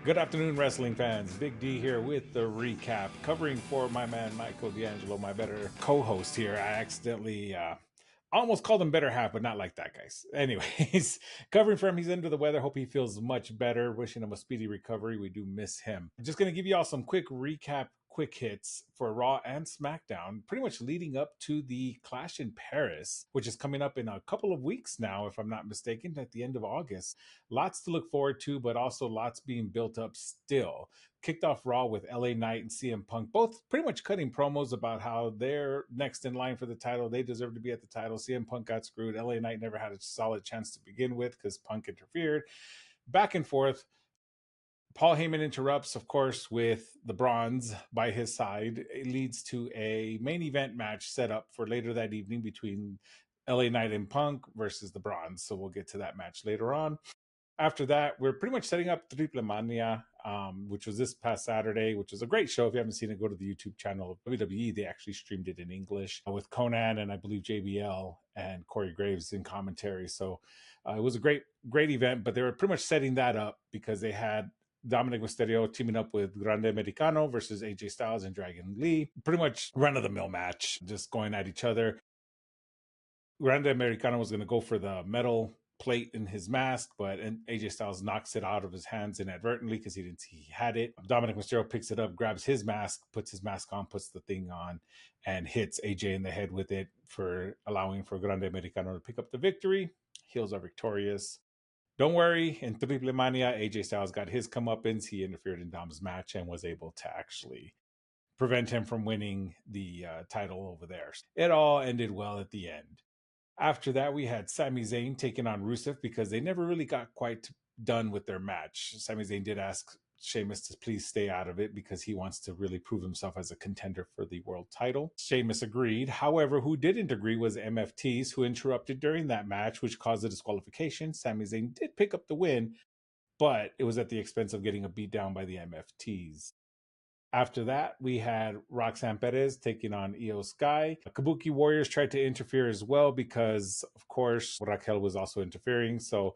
Good afternoon, wrestling fans. Big D here with the recap, covering for my man Michael D'Angelo, my better co-host here. I accidentally almost called him better half, but not like that, guys. Anyways, covering for him. He's under the weather. Hope he feels much better. Wishing him a speedy recovery. We do miss him. I'm just gonna give you all some quick recap, quick hits for Raw and SmackDown, pretty much leading up to the Clash in Paris, which is coming up in a couple of weeks now, if I'm not mistaken, at the end of August. Lots to look forward to, but also lots being built up still. Kicked off Raw with LA Knight and CM Punk, both pretty much cutting promos about how they're next in line for the title. They deserve to be at the title. CM Punk got screwed. LA Knight never had a solid chance to begin with because Punk interfered. Back and forth. Paul Heyman interrupts, of course, with the bronze by his side. It leads to a main event match set up for later that evening between LA Knight and Punk versus the bronze. So we'll get to that match later on. After that, we're pretty much setting up Triple Mania, which was this past Saturday, which was a great show. If you haven't seen it, go to the YouTube channel of WWE. They actually streamed it in English with Conan and I believe JBL and Corey Graves in commentary. So it was a great event, but they were pretty much setting that up because they had Dominic Mysterio teaming up with Grande Americano versus AJ Styles and Dragon Lee. Pretty much run of the mill match, just going at each other. Grande Americano was going to go for the metal plate in his mask, but AJ Styles knocks it out of his hands inadvertently because he didn't see he had it. Dominic Mysterio picks it up, grabs his mask, puts his mask on, puts the thing on, and hits AJ in the head with it for allowing for Grande Americano to pick up the victory. Heels are victorious. Don't worry, in Triple Mania, AJ Styles got his comeuppance. He interfered in Dom's match and was able to actually prevent him from winning the title over there. It all ended well at the end. After that, we had Sami Zayn taking on Rusev because they never really got quite done with their match. Sami Zayn did ask Sheamus to please stay out of it because he wants to really prove himself as a contender for the world title. Sheamus agreed. However, who didn't agree was MFTs, who interrupted during that match, which caused a disqualification. Sami Zayn did pick up the win, but it was at the expense of getting a beat down by the MFTs. After that, we had Roxanne Perez taking on Io Sky. Kabuki Warriors tried to interfere as well because, of course, Raquel was also interfering. So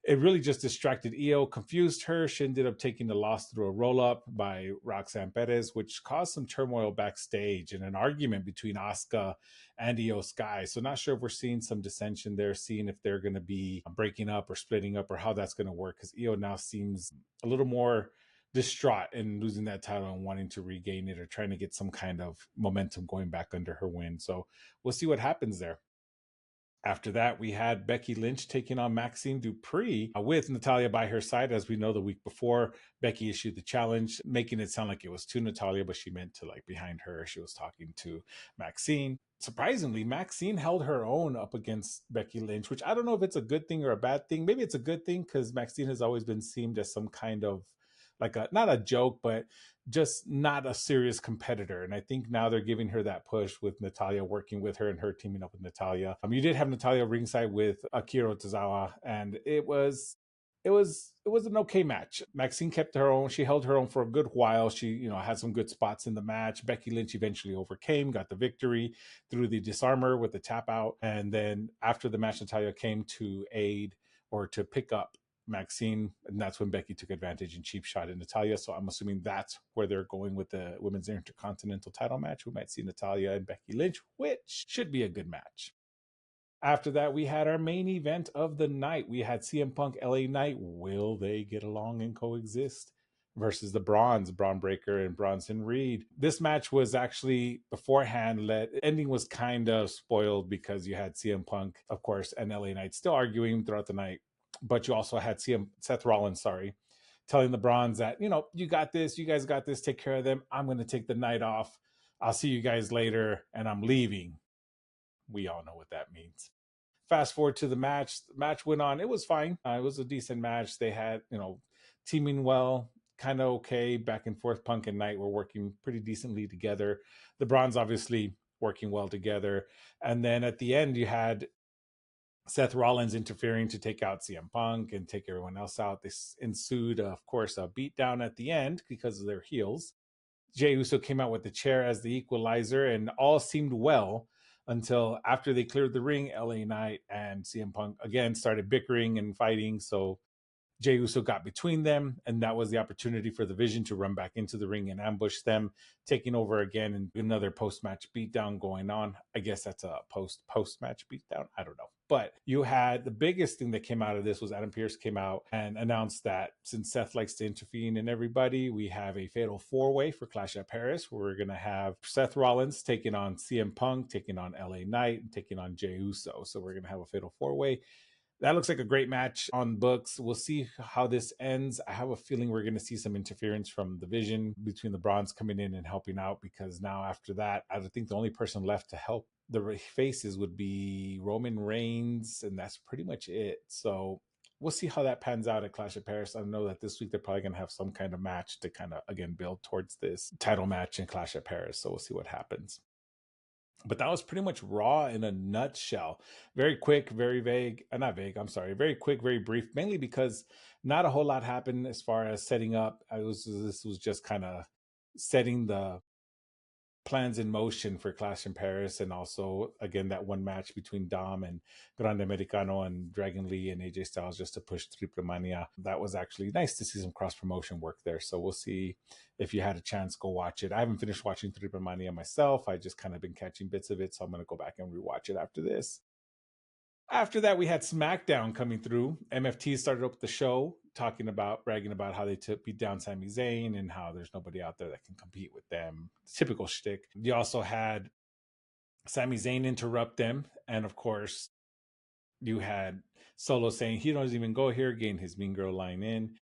it really just distracted Io, confused her. She ended up taking the loss through a roll up by Roxanne Perez, which caused some turmoil backstage and an argument between Asuka and Io Sky. So, not sure if we're seeing some dissension there, seeing if they're going to be breaking up or splitting up or how that's going to work because Io now seems a little more distraught in losing that title and wanting to regain it or trying to get some kind of momentum going back under her win. So, we'll see what happens there. After that, we had Becky Lynch taking on Maxine Dupree with Natalya by her side. As we know, the week before, Becky issued the challenge, making it sound like it was to Natalya, but she meant to like behind her. She was talking to Maxine. Surprisingly, Maxine held her own up against Becky Lynch, which I don't know if it's a good thing or a bad thing. Maybe it's a good thing because Maxine has always been seen as some kind of like a not a joke, but just not a serious competitor. And I think now they're giving her that push with Natalya working with her and her teaming up with Natalya. You did have Natalya ringside with Akira Tozawa, and it was an okay match. Maxine kept her own. She held her own for a good while. She, had some good spots in the match. Becky Lynch eventually overcame, got the victory through the disarmer with the tap out. And then after the match, Natalya came to aid or to pick up Maxine, and that's when Becky took advantage and cheap shot at Natalya. So I'm assuming that's where they're going with the women's intercontinental title match. We might see Natalya and Becky Lynch, which should be a good match. After that, we had our main event of the night. We had CM Punk, LA Knight. Will they get along and coexist? Versus the Braun Breaker and Bronson Reed. This match was actually beforehand ending was kind of spoiled because you had CM Punk, of course, and LA Knight still arguing throughout the night. But you also had Seth Rollins, telling the Bronze that, you got this, you guys got this, take care of them. I'm going to take the night off. I'll see you guys later, and I'm leaving. We all know what that means. Fast forward to the match. The match went on. It was fine. It was a decent match. They had, teaming well, kind of okay, back and forth. Punk and Knight were working pretty decently together. The Bronze obviously working well together. And then at the end, you had Seth Rollins interfering to take out CM Punk and take everyone else out. This ensued, of course, a beatdown at the end because of their heels. Jey Uso came out with the chair as the equalizer, and all seemed well until after they cleared the ring. LA Knight and CM Punk again started bickering and fighting. So Jey Uso got between them, and that was the opportunity for the Vision to run back into the ring and ambush them, taking over again, and another post match beatdown going on. I guess that's a post match beatdown. I don't know. But you had the biggest thing that came out of this was Adam Pearce came out and announced that since Seth likes to intervene in everybody, we have a fatal 4-way for Clash at Paris, where we're going to have Seth Rollins taking on CM Punk, taking on LA Knight, and taking on Jey Uso. So we're going to have a fatal 4-way. That looks like a great match on books. We'll see how this ends. I have a feeling we're going to see some interference from the Vision between the Bronze coming in and helping out, because now after that, I think the only person left to help the faces would be Roman Reigns, and that's pretty much it. So we'll see how that pans out at Clash of Paris. I know that this week they're probably going to have some kind of match to kind of, again, build towards this title match in Clash of Paris. So we'll see what happens. But that was pretty much Raw in a nutshell. Very quick, very vague. Not vague, I'm sorry. Very quick, very brief, mainly because not a whole lot happened as far as setting up. This was just kind of setting the plans in motion for Clash in Paris, and also again that one match between Dom and Grande Americano and Dragon Lee and AJ Styles just to push Triple Mania. That was actually nice to see some cross promotion work there. So we'll see if you had a chance, go watch it. I haven't finished watching Triple Mania myself. I just kind of been catching bits of it, so I'm going to go back and rewatch it after this. After that, we had SmackDown coming through. MFT started up the show bragging about how they beat down Sami Zayn and how there's nobody out there that can compete with them. Typical shtick. You also had Sami Zayn interrupt them. And of course, you had Solo saying he doesn't even go here, getting his Mean Girl line in.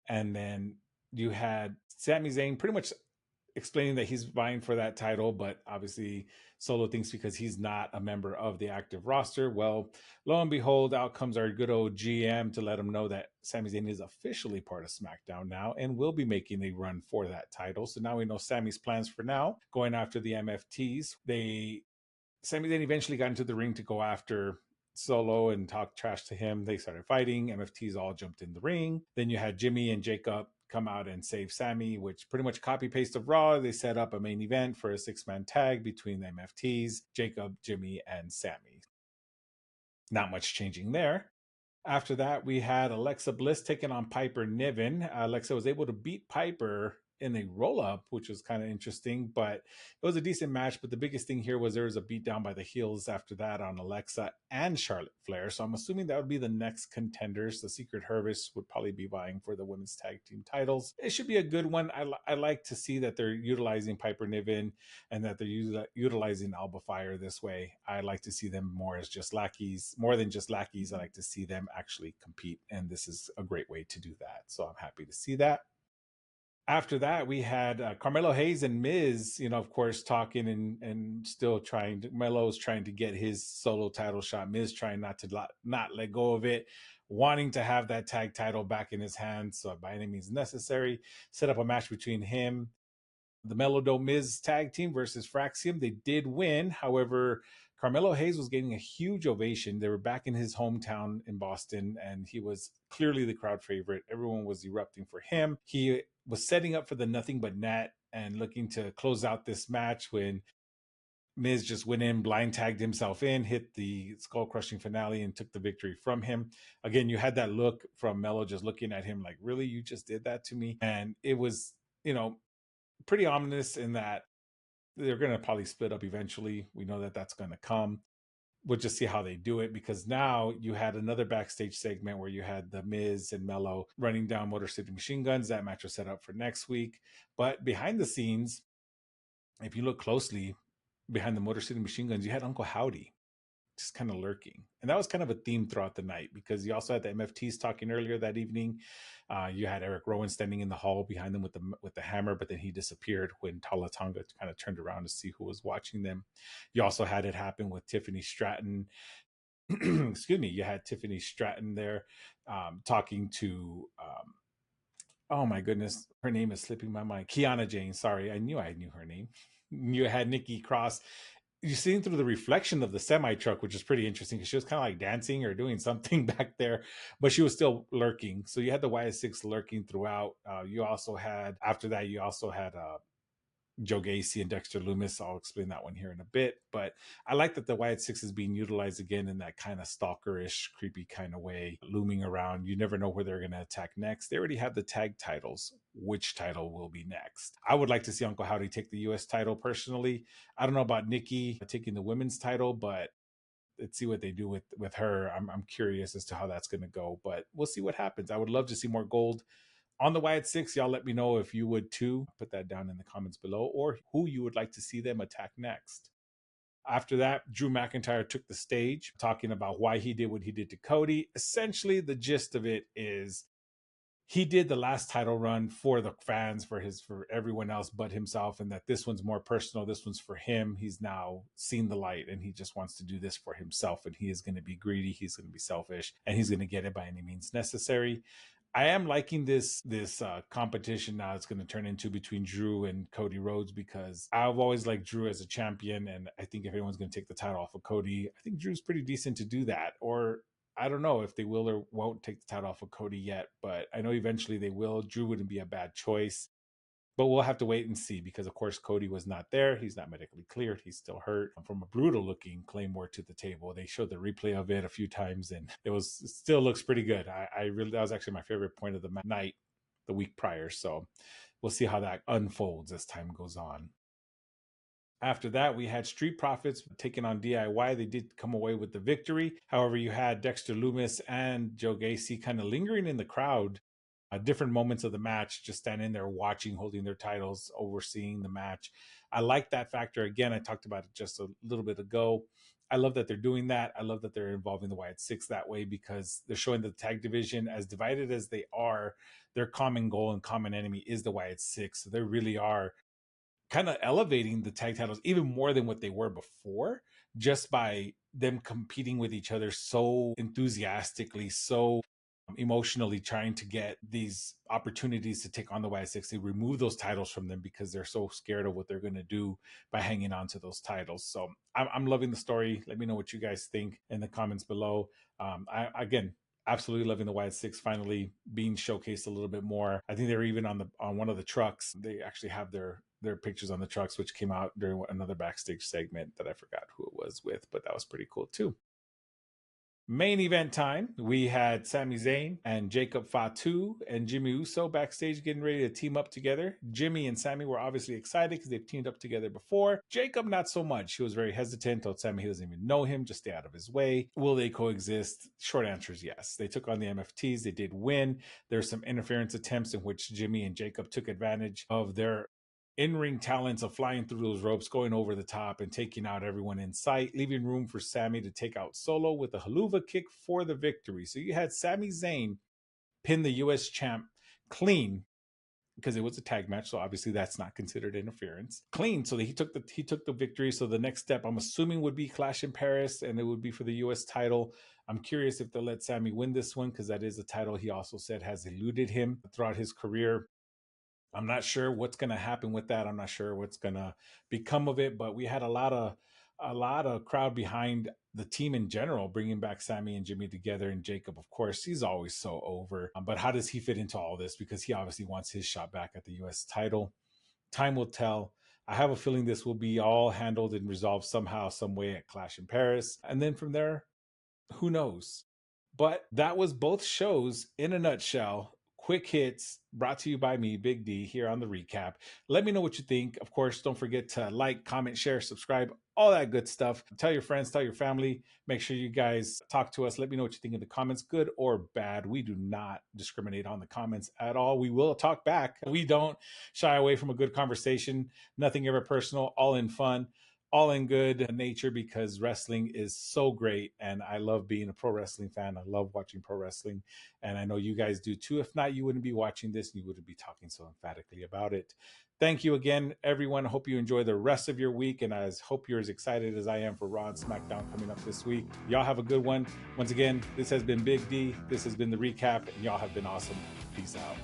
And then you had Sami Zayn pretty much explaining that he's vying for that title, but obviously Solo thinks because he's not a member of the active roster. Well, lo and behold, out comes our good old GM to let him know that Sami Zayn is officially part of SmackDown now and will be making a run for that title. So now we know Sami's plans for now, going after the MFTs. Sami Zayn eventually got into the ring to go after Solo and talk trash to him. They started fighting. MFTs all jumped in the ring. Then you had Jimmy and Jacob come out and save Sami, which pretty much copy paste of Raw. They set up a main event for a 6-man tag between the MFTs, Jacob, Jimmy, and Sami. Not much changing there. After that, we had Alexa Bliss taking on Piper Niven. Alexa was able to beat Piper in a roll-up, which was kind of interesting, but it was a decent match. But the biggest thing here was there was a beatdown by the heels after that on Alexa and Charlotte Flair. So I'm assuming that would be the next contenders. The Secret Service would probably be vying for the women's tag team titles. It should be a good one. I like to see that they're utilizing Piper Niven and that they're utilizing Alba Fire this way. I like to see them more as just lackeys, more than just lackeys. I like to see them actually compete, and this is a great way to do that. So I'm happy to see that. After that, we had Carmelo Hayes and Miz, of course, talking and still trying to. Melo's trying to get his solo title shot. Miz trying not let go of it, wanting to have that tag title back in his hands. So by any means necessary, set up a match between him, the Melodome Miz tag team versus Fraxium. They did win. However, Carmelo Hayes was getting a huge ovation. They were back in his hometown in Boston, and he was clearly the crowd favorite. Everyone was erupting for him. He was setting up for the nothing but net and looking to close out this match when Miz just went in, blind tagged himself in, hit the skull crushing finale, and took the victory from him. Again, you had that look from Melo just looking at him like, really, you just did that to me? And it was, pretty ominous in that they're going to probably split up eventually. We know that that's going to come. We'll just see how they do it, because now you had another backstage segment where you had the Miz and Melo running down Motor City Machine Guns. That match was set up for next week. But behind the scenes, if you look closely behind the Motor City Machine Guns, you had Uncle Howdy just kind of lurking. And that was kind of a theme throughout the night, because you also had the MFTs talking earlier that evening. You had Eric Rowan standing in the hall behind them with the hammer, but then he disappeared when Tala Tonga kind of turned around to see who was watching them. You also had it happen with Tiffany Stratton. Excuse me. You had Tiffany Stratton there talking to, oh my goodness, her name is slipping my mind. Kiana Jane. Sorry, I knew her name. You had Nikki Cross. You're seeing through the reflection of the semi truck, which is pretty interesting, because she was kind of like dancing or doing something back there, but she was still lurking. So you had the YS6 lurking throughout. You also had, after that, Joe Gacy and Dexter Lumis. I'll explain that one here in a bit. But I like that the Wyatt Six is being utilized again in that kind of stalkerish, creepy kind of way, looming around. You never know where they're going to attack next. They already have the tag titles. Which title will be next? I would like to see Uncle Howdy take the U.S. title personally. I don't know about Nikki taking the women's title, but let's see what they do with her. I'm curious as to how that's going to go, but we'll see what happens. I would love to see more gold on the Wyatt Six. Y'all let me know if you would too. Put that down in the comments below, or who you would like to see them attack next. After that, Drew McIntyre took the stage talking about why he did what he did to Cody. Essentially, the gist of it is he did the last title run for the fans, for everyone else but himself, and that this one's more personal. This one's for him. He's now seen the light and he just wants to do this for himself, and he is going to be greedy. He's going to be selfish, and he's going to get it by any means necessary. I am liking this competition now. It's going to turn into between Drew and Cody Rhodes, because I've always liked Drew as a champion, and I think if anyone's going to take the title off of Cody, I think Drew's pretty decent to do that. Or I don't know if they will or won't take the title off of Cody yet, but I know eventually they will. Drew wouldn't be a bad choice, but we'll have to wait and see, because of course Cody was not there. He's not medically cleared. He's still hurt from a brutal looking Claymore to the table. They showed the replay of it a few times and it still looks pretty good. I really, that was actually my favorite point of the night the week prior. So we'll see how that unfolds as time goes on. After that, we had Street Profits taking on DIY. They did come away with the victory. However, you had Dexter Lumis and Joe Gacy kind of lingering in the crowd different moments of the match, just standing there watching, holding their titles, overseeing the match. I like that factor. Again, I talked about it just a little bit ago. I love that they're doing that. I love that they're involving the Wyatt Six that way, because they're showing the tag division, as divided as they are, their common goal and common enemy is the Wyatt Six. So they really are kind of elevating the tag titles even more than what they were before, just by them competing with each other so enthusiastically, so emotionally, trying to get these opportunities to take on the Wyatt Six. They remove those titles from them because they're so scared of what they're going to do by hanging on to those titles. So I'm loving the story. Let me know what you guys think in the comments below. Again, absolutely loving the Wyatt Six finally being showcased a little bit more. I think they're even on one of the trucks. They actually have their pictures on the trucks, which came out during another backstage segment that I forgot who it was with, but that was pretty cool too. Main event time, we had Sami Zayn and Jacob Fatu and Jimmy Uso backstage getting ready to team up together. Jimmy and Sami were obviously excited because they've teamed up together before. Jacob, not so much. He was very hesitant, told Sami he doesn't even know him, just stay out of his way. Will they coexist? Short answer is yes. They took on the MFTs. They did win. There's some interference attempts in which Jimmy and Jacob took advantage of their in-ring talents of flying through those ropes, going over the top and taking out everyone in sight, leaving room for Sami to take out Solo with a haluva kick for the victory. So you had Sami Zayn pin the US champ clean, because it was a tag match, so obviously that's not considered interference. Clean, so that he took the victory. So the next step, I'm assuming, would be Clash in Paris, and it would be for the US title. I'm curious if they'll let Sami win this one, because that is a title he also said has eluded him throughout his career. I'm not sure what's going to happen with that. I'm not sure what's going to become of it, but we had a lot of crowd behind the team in general, bringing back Sami and Jimmy together. And Jacob, of course, he's always so over. But how does he fit into all this? Because he obviously wants his shot back at the US title. Time will tell. I have a feeling this will be all handled and resolved somehow, some way at Clash in Paris. And then from there, who knows? But that was both shows in a nutshell. Quick hits brought to you by me, Big D, here on the recap. Let me know what you think. Of course, don't forget to like, comment, share, subscribe, all that good stuff. Tell your friends, tell your family. Make sure you guys talk to us. Let me know what you think in the comments, good or bad. We do not discriminate on the comments at all. We will talk back. We don't shy away from a good conversation. Nothing ever personal, all in fun, all in good nature, because wrestling is so great and I love being a pro wrestling fan. I love watching pro wrestling, and I know you guys do too. If not, you wouldn't be watching this and you wouldn't be talking so emphatically about it. Thank you again, everyone. I hope you enjoy the rest of your week, and I hope you're as excited as I am for Raw and SmackDown coming up this week. Y'all have a good one. Once again, this has been Big D. This has been the recap, and y'all have been awesome. Peace out.